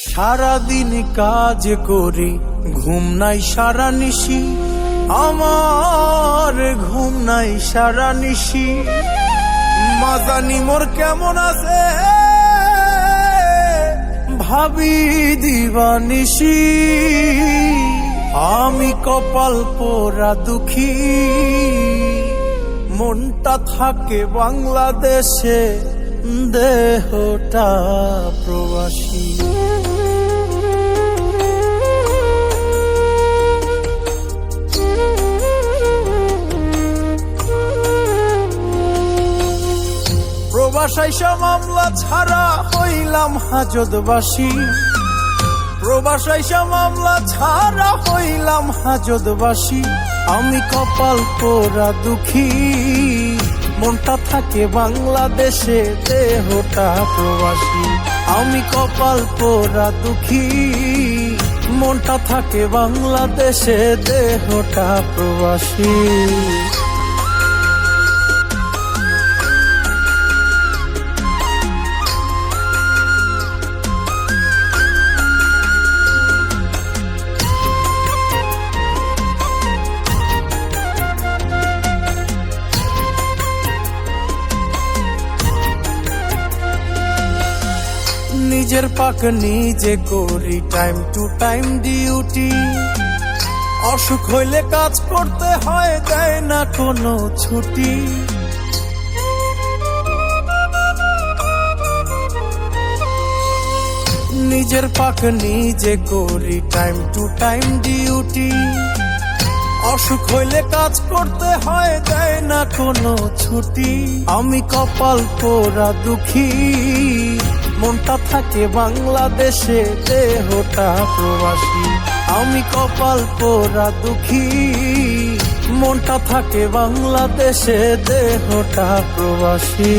সারাদিন কাজ করি, ঘুম নাই সারা নিশি, আমার ঘুম নাই সারা নিশি। মাজানি মোর কেমন আছে ভাবি দিবানিশি। আমি কপাল পোড়া দুঃখী, মনটা থাকে বাংলাদেশে, দেহটা প্রবাসী। প্রবাসাইসা মামলা ছাড়া হইলাম হাজতবাসী, প্রবাসাইসা মামলা ছাড়া হইলাম হাজতবাসী। আমি কপাল পোড়া দুঃখী, মনটা থাকে বাংলাদেশে, দেহটা প্রবাসী। আমি কপাল পোড়া দুঃখী, মনটা থাকে বাংলাদেশে, দেহটা প্রবাসী। নিজের পাক নিজে করি, টাইম টু টাইম ডিউটি। অসুখ হইলে কাজ করতে হয়, দেয় না কোনো ছুটি। নিজের পাক নিজে করি, টাইম টু টাইম ডিউটি। অসুখ হইলে কাজ করতে হয়, দেয় না কোনো ছুটি। আমি কপাল পোড়া দুঃখী, মনটা থাকে বাংলাদেশে, দেহটা প্রবাসী। আমি কপাল পোড়া দুঃখী, মনটা থাকে বাংলাদেশে, দেহটা প্রবাসী।